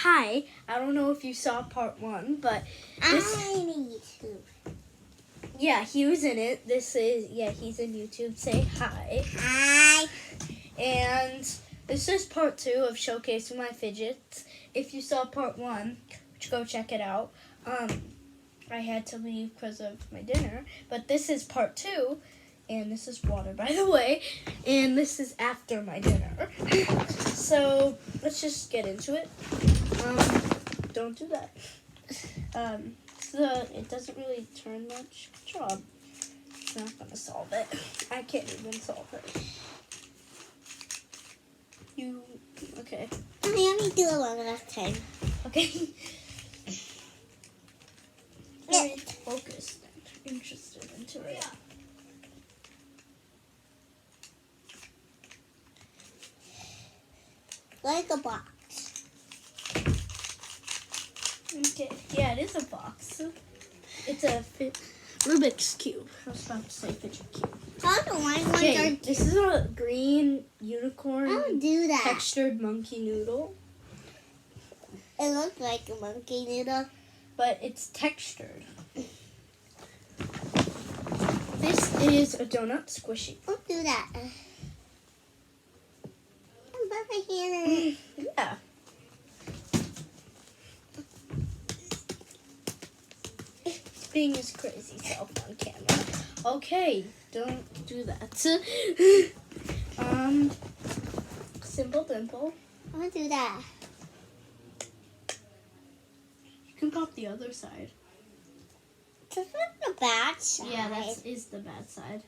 hi. I don't know if you saw part 1, but yeah, he was in it. He's in YouTube. Say hi. Hi. And this is part 2 of showcasing my fidgets. If you saw part 1, go check it out. I had to leave because of my dinner, but this is part 2, and this is water, by the way, and this is after my dinner. So let's just get into it. Don't do that. It doesn't really turn much. Good job. I'm not gonna solve it. I can't even solve it. Okay. Let me do it one last time. Okay. Very focused and interested into it. Like a box. Okay. Yeah, it is a box. It's a Rubik's Cube. I was about to say fidget cube. I don't like Okay, this is a green unicorn don't do that. textured monkey noodle, It looks like a monkey noodle. but it's textured. This is a donut squishy. Don't do that. I'm over here. Yeah. Being his crazy self on camera. Okay, don't do that. Simple Dimple. I want to do that. You can pop the other side. This is the bad side. Yeah, that is the bad side.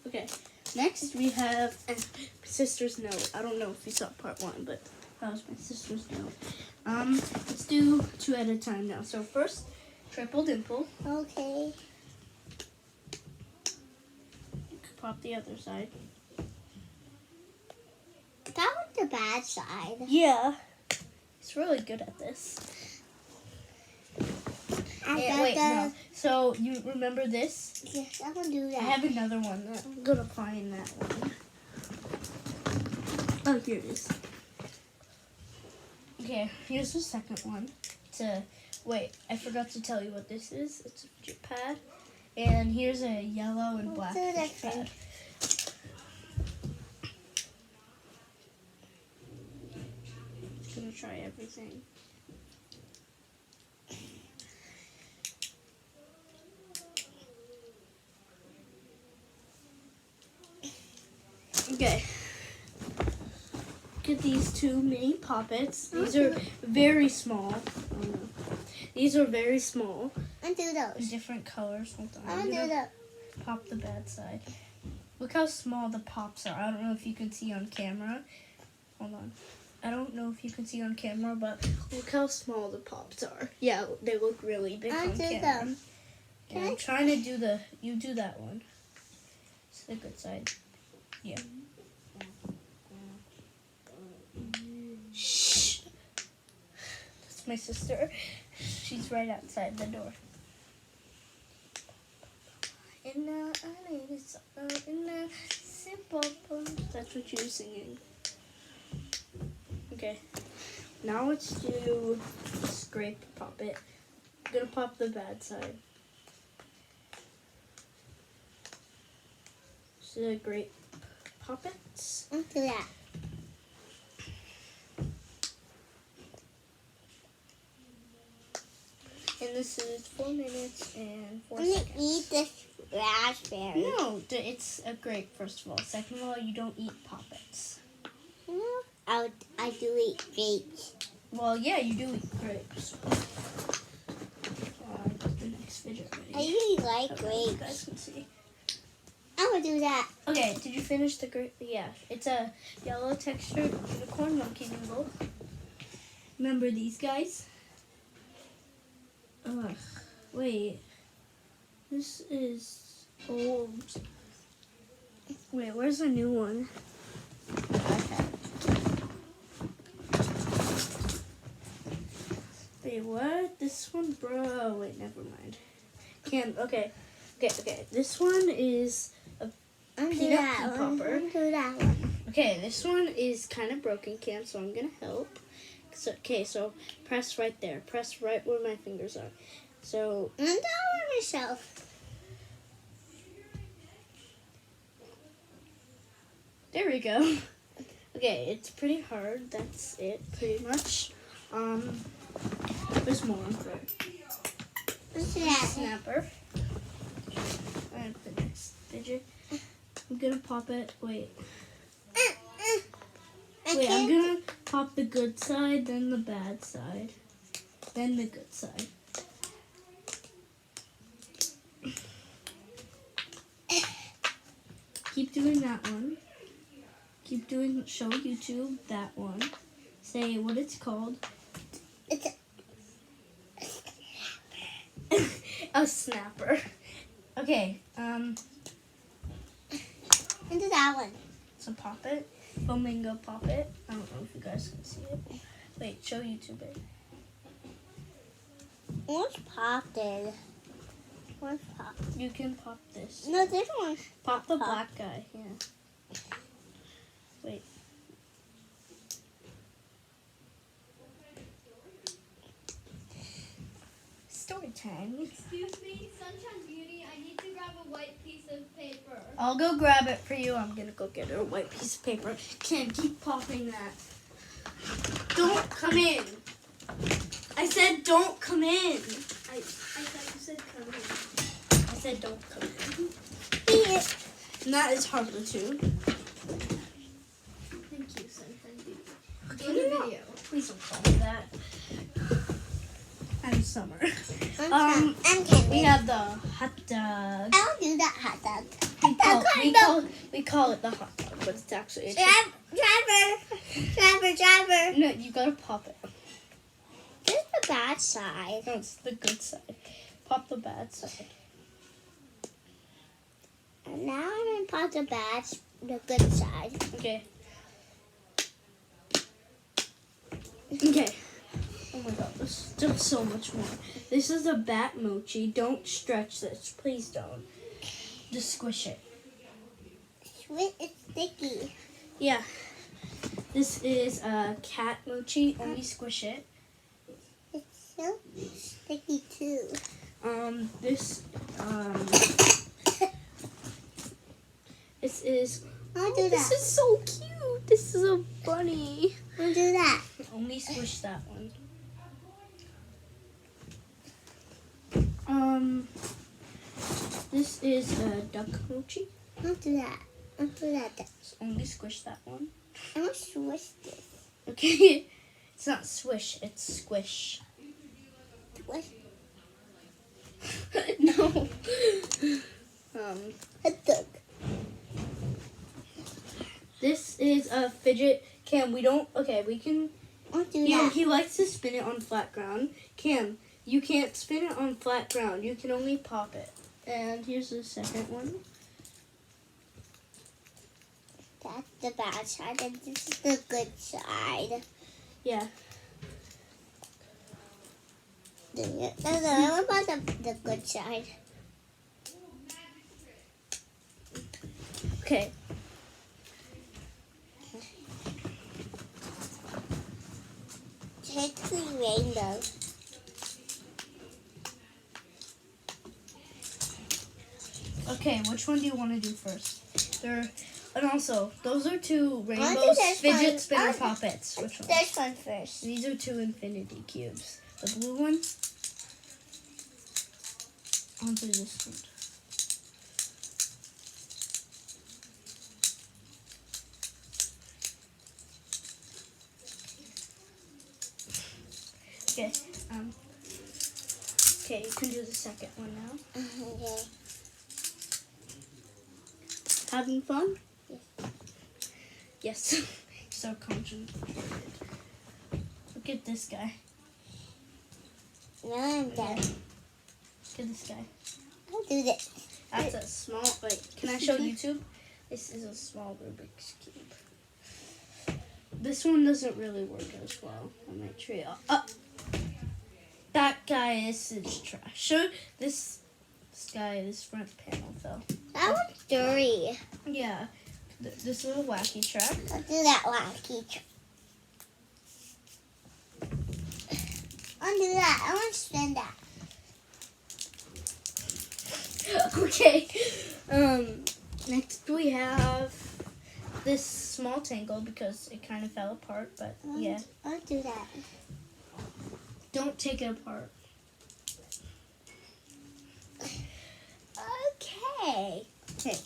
Okay, next we have my sister's note. I don't know if you saw part 1, but that was my sister's note. Let's do 2 at a time now. So first, Triple Dimple. Okay. You can pop the other side. That was the bad side. Yeah, he's really good at this. Wait, no. So you remember this? Yes, I'm gonna do that. I have another one. I'm gonna find that one. Oh, here it is. Okay, here's the second one. Wait, I forgot to tell you what this is. It's a fidget pad. And here's a yellow and black fidget pad. I'm gonna try everything. Okay. Look at these 2 mini poppets. These are very small. Oh, no. These are very small. I do those. Different colors. Hold on. I do that. Pop the bad side. Look how small the pops are. I don't know if you can see on camera. Hold on. I don't know if you can see on camera, but look how small the pops are. Yeah, they look really big on camera. Them. And I'm trying to do you do that one. It's the good side. Yeah. Shh. That's my sister. She's right outside the door. That's what you're singing. Okay. Now let's do scrape pop it. I'm gonna pop the bad side. This is a grape poppets. I'll do that. And this is 4 minutes and 4 I'm gonna seconds. eat this raspberry. No, it's a grape, first of all. Second of all, you don't eat poppets. No, I do eat grapes. Well, yeah, you do eat grapes. The next fidget ready. I really like So you guys grapes. can see. I'm gonna do that. Okay, did you finish the grape? Yeah, it's a yellow textured unicorn monkey noodle. Remember these guys? Ugh, wait. This is old. Wait, where's the new one? Wait, what? This one, bro. Wait, never mind. Okay. This one is a I'm do peanut that pea one. popper. I'm do that one. Okay, this one is kind of broken, Cam, so I'm gonna help. So press right there. Press right where my fingers are. So I'm down myself. there we go. Okay, it's pretty hard. That's it, pretty much. There's more. What's that? Snapper. And the next fidget. I'm gonna pop it. Wait. Wait, I'm gonna pop the good side, then the bad side, then the good side. Keep doing that one. Keep doing show YouTube that one. Say what it's called. It's A snapper. Okay, into that one. so pop it. Flamingo pop it. I don't know if you guys can see it. Wait, show YouTube it. What's popped in? What's popped? You can pop this. No, this one's Pop the pop. black guy, yeah. Wait. Story time. Excuse me, Sunshine Beauty, I need to grab a white piece of paper. I'll go grab it for you. I'm gonna go get a white piece of paper. Ken, keep popping that. Don't come in. I said don't come in. I thought you said come in. I said don't come in. Here. And that is Harper too. Thank you, Sunshine Beauty. Okay, Go to video. Please don't call me that. I'm Summer. I'm We Kevin. have the hot dog. I'll do that hot dog. We call it the hot dog, but it's actually a Driver. No, you gotta pop it. This is the bad side. No, it's the good side. Pop the bad side. And now I'm gonna pop the good side. Okay. Okay. Oh my god, there's still so much more. This is a bat mochi. Don't stretch this. Please don't. Just squish it. It's sticky. Yeah. This is a cat mochi. Only squish it. It's so sticky too. This is. I'll do This that. is so cute. This is a bunny. I'll do that. Only squish that one. This is a duck mochi. I'll do that. I'll do that. So only squish that one. I'm gonna swish this. Okay. It's not swish, it's squish. Swish. No. Hot dog. This is a fidget. Cam, we don't. Okay, we can. I'll do Yeah, that. he likes to spin it on flat ground. Cam, you can't spin it on flat ground. You can only pop it. And here's the second one. That's the bad side, and this is the good side. Yeah. No, I'm about the good side. Okay. Take the rainbow. Okay, which one do you want to do first? And also, those are two do rainbow this fidget one. spinner I'll- poppets. Which one? This one first. These are two infinity cubes. The blue one. Onto this one. Okay. Okay, you can do the second one now. Okay. Having fun? Yes. So concentrated. Look at this guy. Now I'm done. Look at this guy. I'll do this. That's a small. Wait, can I show YouTube? This is a small Rubik's cube. This one doesn't really work as well. I might try it. That guy is trash. Show this guy. This front panel fell. That one's dirty. Yeah. This little wacky track. I'll do that wacky. want to do that. I want to spin that. Okay. Next we have this small tangle because it kind of fell apart, but yeah. I want to do that. Don't take it apart. Okay. Okay,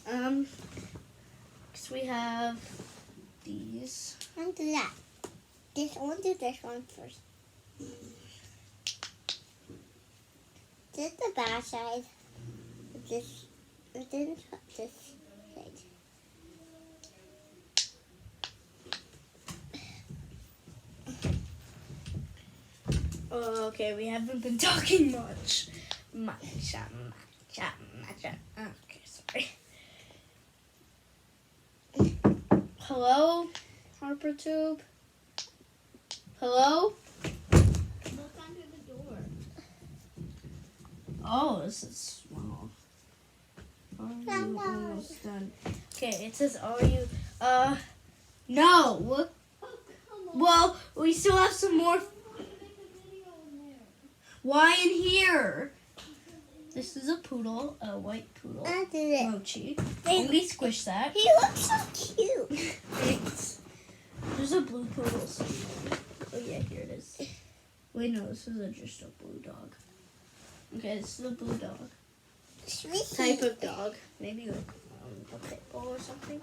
next we have these. I want to do that. I want to do this one first. This is the bad side. This side. Oh, okay, we haven't been talking much. Okay, sorry. Hello, Harper Tube? Hello? Look under the door. Oh, this is small. Are you almost done? Okay, it says, are you, no! Oh, come on. Well, we still have some more. I want to make a video in there. Why in here? This is a poodle, a white poodle. I did it. Mochi. Let me squish that. He looks so cute. Thanks. There's a blue poodle somewhere. Oh yeah, here it is. Wait, no, this is just a blue dog. Okay, this is a blue dog. Sweet. Type of dog. Maybe like a pit bull or something.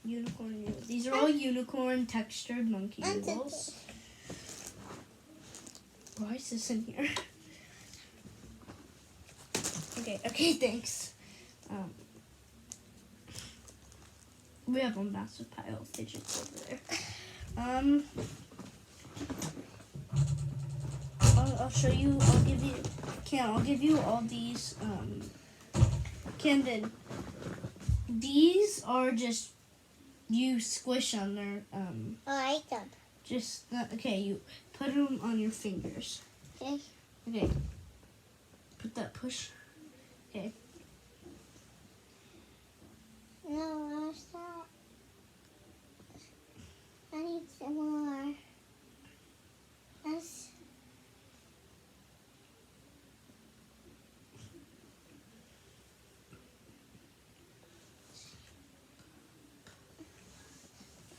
Unicorn. These are all unicorn textured monkey noodles. Why is this in here? Okay, thanks. We have a massive pile of fidgets over there. I'll show you. I'll give you all these. Camden. These are just you squish on their I like them. Just okay. You put them on your fingers. Okay. Okay. Put that push. Okay. No, stop. I need some more. That's...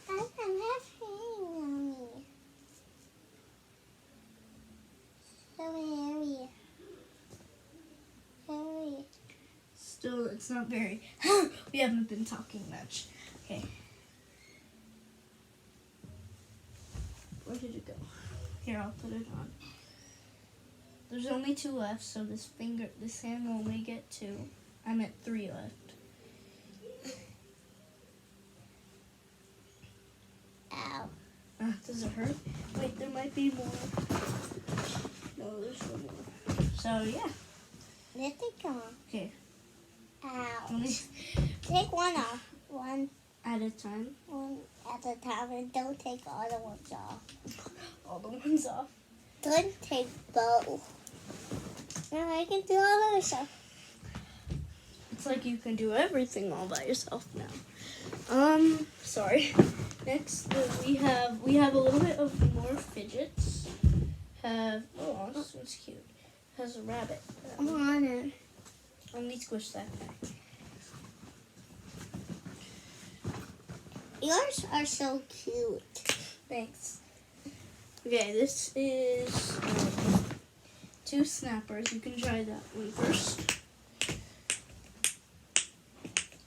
I'm having on me. So hairy. Hairy. Still, it's not very. We haven't been talking much. Okay. Where did it go? Here, I'll put it on. There's only 2 left, so this hand will only get 2. I'm at 3 left. Ow. Does it hurt? Wait, there might be more. No, there's no more. So yeah. Let it go. Okay. Ow. Only Take one off. One at a time. at a time, and don't take all the ones off. All the ones off. Don't take both. Now I can do all the stuff. It's like you can do everything all by yourself now. Sorry. Next, we have a little bit of more fidgets. Oh, this one's cute. Has a rabbit. Come on in. Let me squish that back. Yours are so cute. Thanks. Okay, this is 2 snappers. You can try that one first.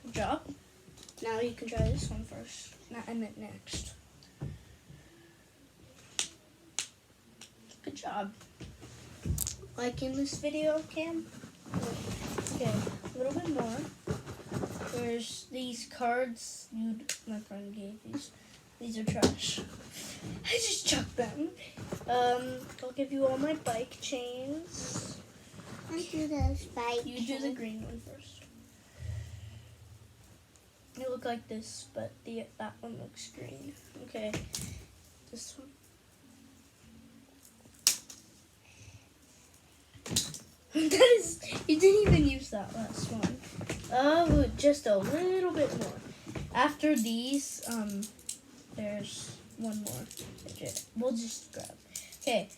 Good job. Now you can try this one first. I meant next. Good job. Liking this video, Cam? Okay, a little bit more. There's these cards my friend gave these. These are trash. I just chucked them. I'll give you all my bike chains. I do the spike. You do the green one first. They look like this, but that one looks green. Okay, this one. That is, you didn't even use that last one. Just a little bit more. After these, there's one more fidget. We'll just grab. Okay,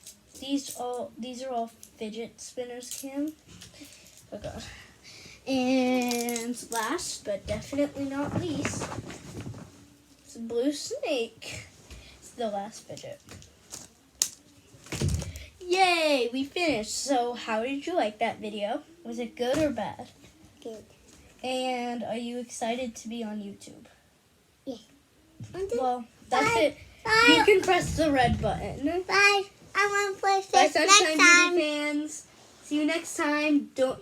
these are all fidget spinners, Kim. Oh god. And last but definitely not least, it's a blue snake. It's the last fidget. Yay, we finished. So how did you like that video? Was it good or bad? Good. And are you excited to be on YouTube? Yeah. Well, that's Bye. it. Bye. You can press the red button. Bye. I want to play Bye, fish Sunshine next time. Beauty fans. See you next time. Don't